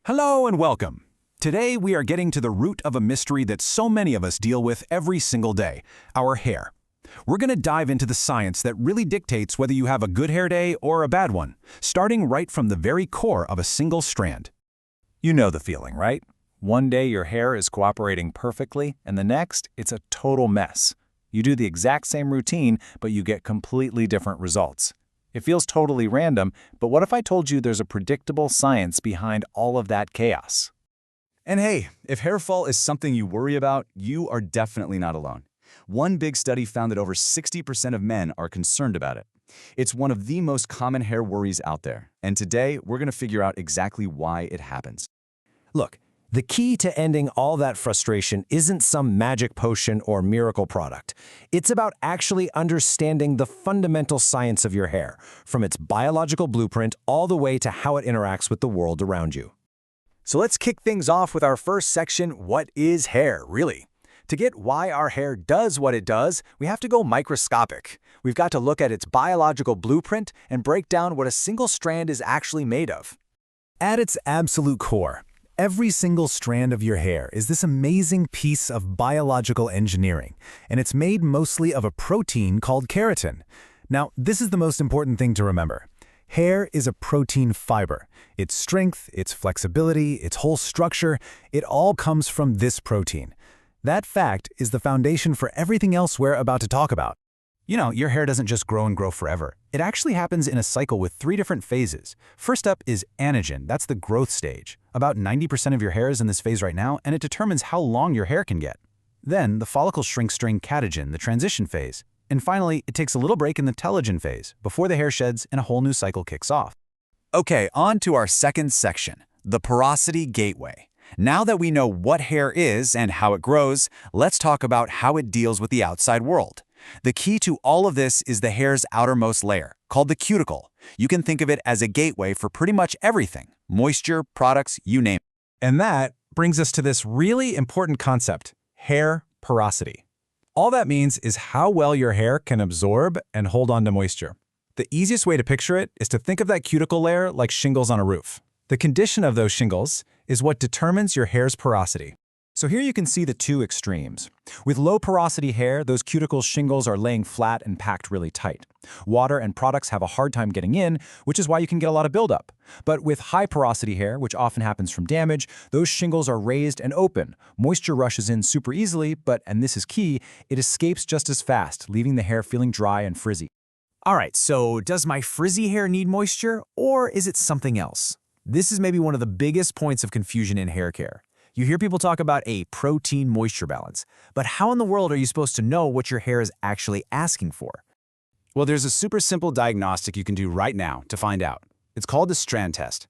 Hello and welcome. Today we are getting to the root of a mystery that so many of us deal with every single day, our hair. We're going to dive into the science that really dictates whether you have a good hair day or a bad one, starting right from the very core of a single strand. You know the feeling, right? One day your hair is cooperating perfectly, and the next, it's a total mess. You do the exact same routine, but you get completely different results. It feels totally random, but what if I told you there's a predictable science behind all of that chaos? And hey, if hair fall is something you worry about, you are definitely not alone. One big study found that over 60% of men are concerned about it. It's one of the most common hair worries out there, and today we're going to figure out exactly why it happens. Look, the key to ending all that frustration isn't some magic potion or miracle product. It's about actually understanding the fundamental science of your hair, from its biological blueprint all the way to how it interacts with the world around you. So let's kick things off with our first section, what is hair, really? To get why our hair does what it does, we have to go microscopic. We've got to look at its biological blueprint and break down what a single strand is actually made of. At its absolute core, every single strand of your hair is this amazing piece of biological engineering, and it's made mostly of a protein called keratin. Now, this is the most important thing to remember. Hair is a protein fiber. Its strength, its flexibility, its whole structure, it all comes from this protein. That fact is the foundation for everything else we're about to talk about. You know, your hair doesn't just grow and grow forever. It actually happens in a cycle with 3 different phases. First up is anagen, that's the growth stage. About 90% of your hair is in this phase right now, and it determines how long your hair can get. Then, the follicle shrinks during catagen, the transition phase. And finally, it takes a little break in the telogen phase, before the hair sheds and a whole new cycle kicks off. Okay, on to our second section, the porosity gateway. Now that we know what hair is and how it grows, let's talk about how it deals with the outside world. The key to all of this is the hair's outermost layer, called the cuticle. You can think of it as a gateway for pretty much everything, moisture, products, you name it. And that brings us to this really important concept, hair porosity. All that means is how well your hair can absorb and hold on to moisture. The easiest way to picture it is to think of that cuticle layer like shingles on a roof. The condition of those shingles is what determines your hair's porosity. So here you can see the two extremes. With low porosity hair, those cuticle shingles are laying flat and packed really tight. Water and products have a hard time getting in, which is why you can get a lot of buildup. But with high porosity hair, which often happens from damage, those shingles are raised and open. Moisture rushes in super easily, but, and this is key, it escapes just as fast, leaving the hair feeling dry and frizzy. All right, so does my frizzy hair need moisture, or is it something else? This is maybe one of the biggest points of confusion in hair care. You hear people talk about a protein-moisture balance, but how in the world are you supposed to know what your hair is actually asking for? Well, there's a super simple diagnostic you can do right now to find out. It's called the strand test.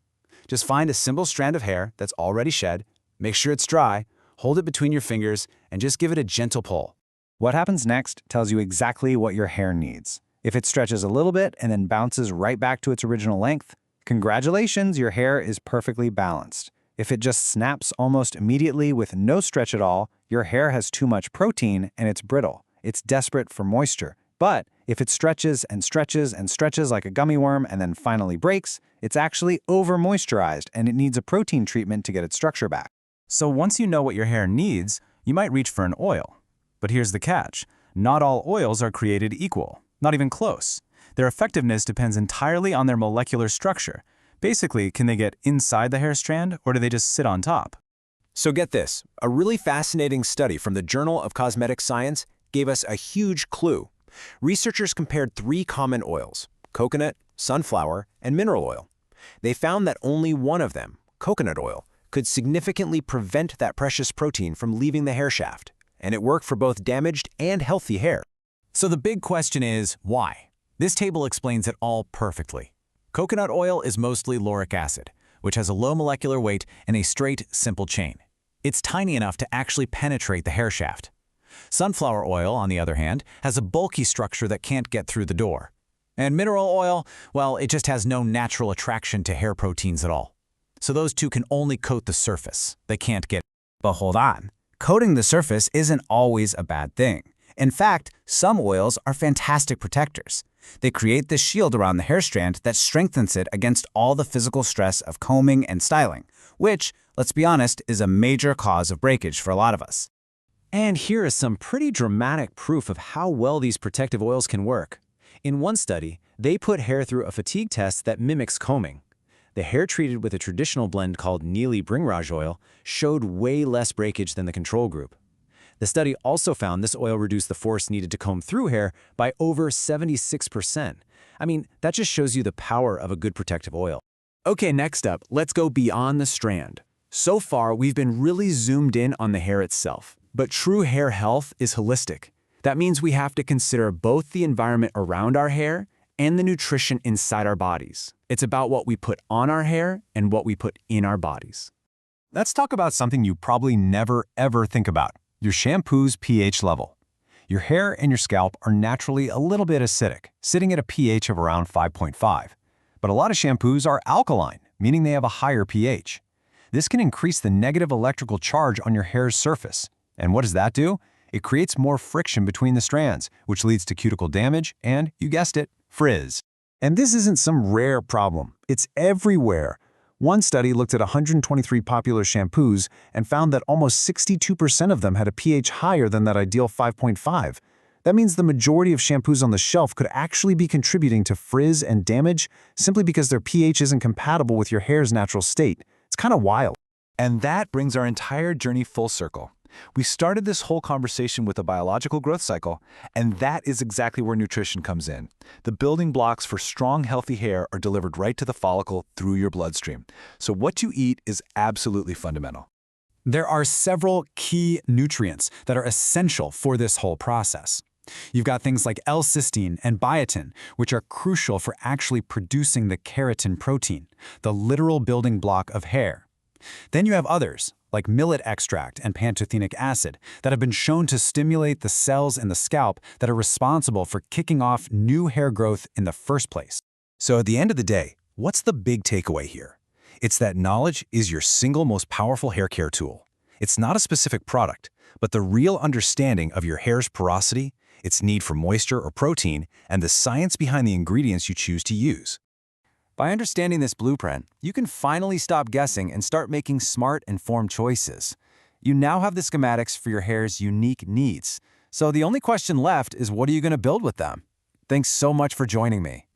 Just find a simple strand of hair that's already shed, make sure it's dry, hold it between your fingers, and just give it a gentle pull. What happens next tells you exactly what your hair needs. If it stretches a little bit and then bounces right back to its original length, congratulations, your hair is perfectly balanced. If it just snaps almost immediately with no stretch at all, your hair has too much protein and it's brittle. It's desperate for moisture. But if it stretches and stretches and stretches like a gummy worm and then finally breaks, it's actually over-moisturized and it needs a protein treatment to get its structure back. So once you know what your hair needs, you might reach for an oil. But here's the catch. Not all oils are created equal, not even close. Their effectiveness depends entirely on their molecular structure. Basically, can they get inside the hair strand, or do they just sit on top? So get this, a really fascinating study from the Journal of Cosmetic Science gave us a huge clue. Researchers compared 3 common oils, coconut, sunflower, and mineral oil. They found that only one of them, coconut oil, could significantly prevent that precious protein from leaving the hair shaft. And it worked for both damaged and healthy hair. So the big question is, why? This table explains it all perfectly. Coconut oil is mostly lauric acid, which has a low molecular weight and a straight, simple chain. It's tiny enough to actually penetrate the hair shaft. Sunflower oil, on the other hand, has a bulky structure that can't get through the door. And mineral oil, well, it just has no natural attraction to hair proteins at all. So those two can only coat the surface. They can't get. But hold on, coating the surface isn't always a bad thing. In fact, some oils are fantastic protectors. They create this shield around the hair strand that strengthens it against all the physical stress of combing and styling, which, let's be honest, is a major cause of breakage for a lot of us. And here is some pretty dramatic proof of how well these protective oils can work. In one study, they put hair through a fatigue test that mimics combing. The hair treated with a traditional blend called Neely Bringraj oil showed way less breakage than the control group. The study also found this oil reduced the force needed to comb through hair by over 76%. I mean, that just shows you the power of a good protective oil. Okay, next up, let's go beyond the strand. So far, we've been really zoomed in on the hair itself. But true hair health is holistic. That means we have to consider both the environment around our hair and the nutrition inside our bodies. It's about what we put on our hair and what we put in our bodies. Let's talk about something you probably never ever think about, your shampoo's pH level. Your hair and your scalp are naturally a little bit acidic, sitting at a pH of around 5.5. But a lot of shampoos are alkaline, meaning they have a higher pH. This can increase the negative electrical charge on your hair's surface. And what does that do? It creates more friction between the strands, which leads to cuticle damage and, you guessed it, frizz. And this isn't some rare problem. It's everywhere. One study looked at 123 popular shampoos and found that almost 62% of them had a pH higher than that ideal 5.5. That means the majority of shampoos on the shelf could actually be contributing to frizz and damage simply because their pH isn't compatible with your hair's natural state. It's kind of wild. And that brings our entire journey full circle. We started this whole conversation with a biological growth cycle, and that is exactly where nutrition comes in. The building blocks for strong, healthy hair are delivered right to the follicle through your bloodstream. So what you eat is absolutely fundamental. There are several key nutrients that are essential for this whole process. You've got things like L-cysteine and biotin, which are crucial for actually producing the keratin protein, the literal building block of hair. Then you have others, like millet extract and pantothenic acid, that have been shown to stimulate the cells in the scalp that are responsible for kicking off new hair growth in the first place. So at the end of the day, what's the big takeaway here? It's that knowledge is your single most powerful hair care tool. It's not a specific product, but the real understanding of your hair's porosity, its need for moisture or protein, and the science behind the ingredients you choose to use. By understanding this blueprint, you can finally stop guessing and start making smart, informed choices. You now have the schematics for your hair's unique needs. So the only question left is, what are you going to build with them? Thanks so much for joining me.